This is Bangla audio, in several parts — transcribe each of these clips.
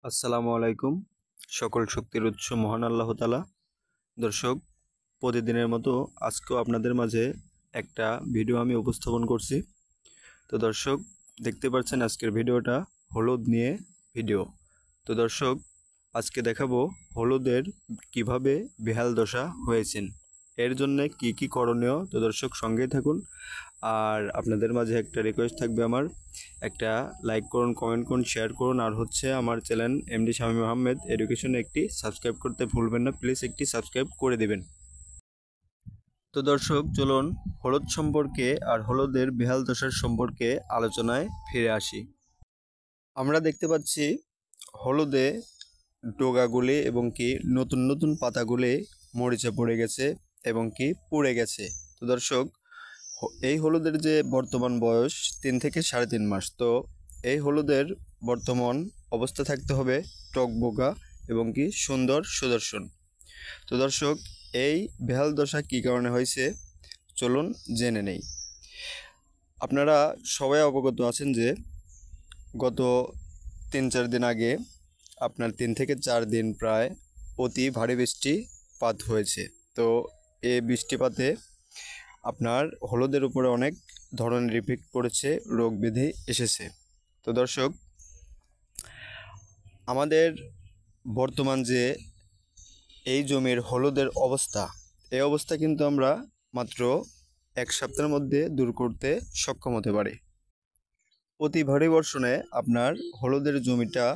আসসালামু আলাইকুম। সকল শক্তির উৎস মহান আল্লাহ তাআলা। দর্শক, প্রতিদিনের মতো আজকেও আপনাদের মাঝে একটা ভিডিও আমি উপস্থাপন করছি। তো দর্শক, দেখতে পাচ্ছেন আজকের ভিডিওটা হলুদ নিয়ে ভিডিও। তো দর্শক, আজকে দেখাবো হলুদের কিভাবে বেহাল দশা হয়েছেন, এর জন্য কি কি করণীয়। তো দর্শক, সঙ্গেই থাকুন। আর আপনাদের মাঝে একটা রিকোয়েস্ট থাকবে আমার, একটা লাইক করুন, কমেন্ট করুন, শেয়ার করুন, আর হচ্ছে আমার channel MD Shamim Ahmed education একটি সাবস্ক্রাইব করতে ভুলবেন না, প্লিজ একটি সাবস্ক্রাইব করে দেবেন। তো দর্শক, চলুন হলুদ সম্পর্কে আর হলুদের বেহাল দশার সম্পর্কে আলোচনায় ফিরে আসি। আমরা দেখতে পাচ্ছি হলুদে ডগাগুলি এবং কি নতুন নতুন পাতাগুলি মরিচা পড়ে গেছে এবং কি পুড়ে গেছে। তো দর্শক, এই হলুদের যে বর্তমান বয়স 3 থেকে 3.5 মাস। তো এই হলুদের বর্তমান অবস্থা থাকতে হবে টকবোকা এবং কি সুন্দর সুদর্শন। তো দর্শক, এই বেহাল দশা কী কারণে হয়েছে চলুন জেনে নেই। আপনারা সবাই অবগত আছেন যে গত 3-4 দিন আগে আপনার 3 থেকে 4 দিন প্রায় অতি ভারী বৃষ্টিপাত হয়েছে। তো এই বৃষ্টিপাতে আপনার হলুদের উপরে অনেক ধরনের ইফেক্ট পড়েছে, রোগ ব্যাধি এসেছে। তো দর্শক, আমাদের বর্তমান যে এই জমির হলুদের অবস্থা, এই অবস্থা কিন্তু আমরা মাত্র 1 সপ্তাহের মধ্যে দূর করতে সক্ষম হতে পারি। অতি ভারী বর্ষণে আপনার হলুদের জমিটা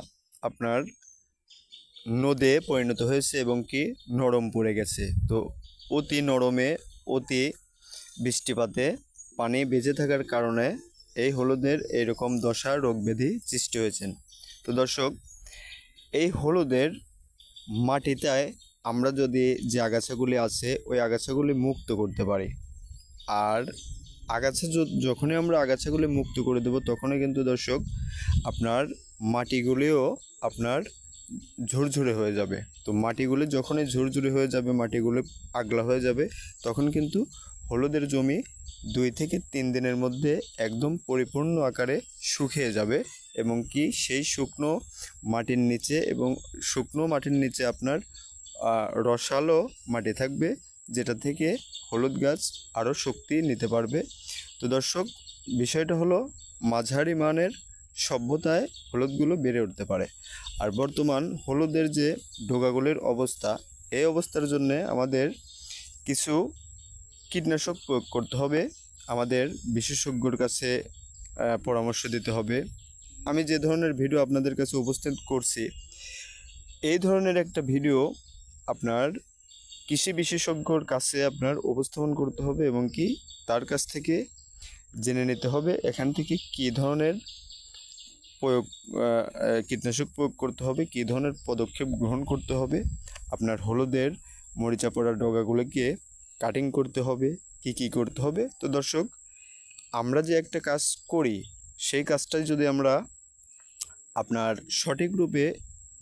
আপনার নদে পরিণত হয়েছে এবং কি নরম পড়ে গেছে। তো অতি নরমে অতি বৃষ্টিপাতে পানি বেঁচে থাকার কারণে এই হলুদের এইরকম দশা রোগ ব্যাধি সৃষ্টি হয়েছেন। তো দর্শক, এই হলুদের মাটিটায় আমরা যদি যে আগাছাগুলি আছে ওই আগাছাগুলি মুক্ত করতে পারি, আর আগাছা যখনই আমরা আগাছাগুলি মুক্ত করে দেব তখনই কিন্তু দর্শক আপনার মাটিগুলিও আপনার ঝুরঝুরে হয়ে যাবে। তো মাটিগুলি যখনই ঝুরঝুরে হয়ে যাবে, মাটিগুলি আগলা হয়ে যাবে, তখন কিন্তু হলুদের জমি 2 থেকে 3 দিনের মধ্যে একদম পরিপূর্ণ আকারে শুকিয়ে যাবে এবং কি সেই শুকনো মাটির নিচে আপনার রসালো মাটি থাকবে, যেটা থেকে হলুদ গাছ আরও শক্তি নিতে পারবে। তো দর্শক, বিষয়টা হলো মাঝারি মানের সভ্যতায় হলুদগুলো বেড়ে উঠতে পারে। আর বর্তমান হলুদের যে ডগাগুলির অবস্থা, এই অবস্থার জন্য আমাদের কিছু কীটনাশক প্রয়োগ করতে হবে, আমাদের বিশেষজ্ঞর কাছে পরামর্শ দিতে হবে। আমি যে ধরনের ভিডিও আপনাদের কাছে উপস্থিত করছি, এই ধরনের একটা ভিডিও আপনার কৃষি বিশেষজ্ঞর কাছে আপনার উপস্থাপন করতে হবে এবং কি তার কাছ থেকে জেনে নিতে হবে এখান থেকে কী ধরনের কীটনাশক প্রয়োগ করতে হবে, কী ধরনের পদক্ষেপ গ্রহণ করতে হবে, আপনার হলুদের মরিচা পড়া ডগাগুলোকে কাটিং করতে হবে, কি করতে হবে। তো দর্শক, আমরা যে একটা কাজ করি সেই কাজটাই যদি আমরা আপনার সঠিক রূপে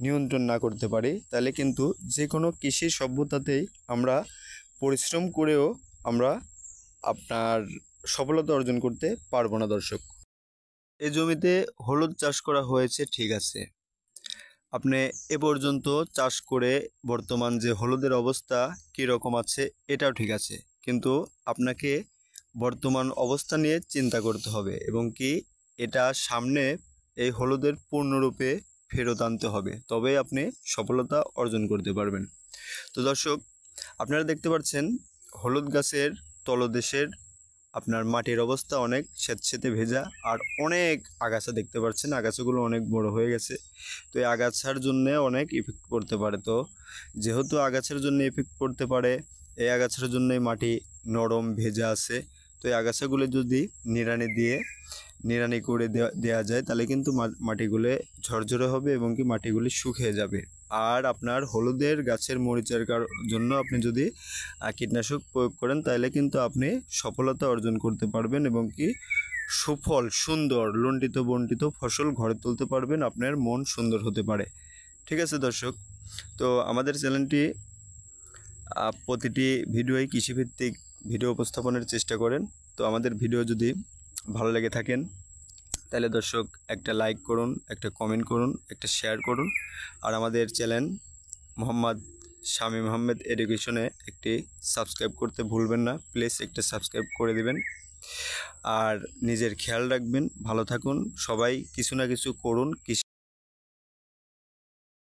নিয়ন্ত্রণ না করতে পারি, তাহলে কিন্তু যে কোনো কৃষি সভ্যতাতেই আমরা পরিশ্রম করেও আমরা আপনার সফলতা অর্জন করতে পারবো না। দর্শক, এই জমিতে হলুদ চাষ করা হয়েছে, ঠিক আছে, আপনি এ পর্যন্ত চাষ করে বর্তমান যে হলুদের অবস্থা কী রকম আছে এটাও ঠিক আছে, কিন্তু আপনাকে বর্তমান অবস্থা নিয়ে চিন্তা করতে হবে এবং কি এটা সামনে এই হলুদের পূর্ণরূপে ফেরত আনতে হবে, তবেই আপনি সফলতা অর্জন করতে পারবেন। তো দর্শক, আপনারা দেখতে পাচ্ছেন হলুদ গাছের তলদেশের আপনার মাটির অবস্থা অনেক স্যাঁতসেঁতে ভেজা, আর অনেক আগাছা দেখতে পাচ্ছেন, আগাছাগুলো অনেক বড় হয়ে গেছে। তো এই আগাছার জন্য অনেক ইফেক্ট পড়তে পারে। তো যেহেতু আগাছার জন্য ইফেক্ট পড়তে পারে, এই আগাছার জন্যই মাটি নরম ভেজা আছে। তো এই আগাছাগুলো যদি নিড়ানি করে দেওয়া যায়, তাহলে কিন্তু মাটিগুলো ঝরঝরে হবে এবং কি মাটিগুলি শুকিয়ে যাবে। আর আপনার হলুদের গাছের মরিচার জন্য আপনি যদি কীটনাশক প্রয়োগ করেন, তাহলে কিন্তু আপনি সফলতা অর্জন করতে পারবেন এবং কি সুফল সুন্দর লণ্ঠিত বণ্টিত ফসল ঘরে তুলতে পারবেন, আপনার মন সুন্দর হতে পারে। ঠিক আছে দর্শক, তো আমাদের চ্যানেলটি প্রতিটি ভিডিওই কৃষিভিত্তিক ভিডিও উপস্থাপনের চেষ্টা করেন। তো আমাদের ভিডিও যদি ভালো লেগে থাকেন, তাহলে দর্শক একটা লাইক করুন, একটা কমেন্ট করুন, একটা শেয়ার করুন। আর আমাদের চ্যানেল মোহাম্মদ শামীম আহমেদ এডুকেশনে একটি সাবস্ক্রাইব করতে ভুলবেন না, প্লিজ একটা সাবস্ক্রাইব করে দিবেন। আর নিজের খেয়াল রাখবেন, ভালো থাকুন সবাই, কিছু না কিছু করুন।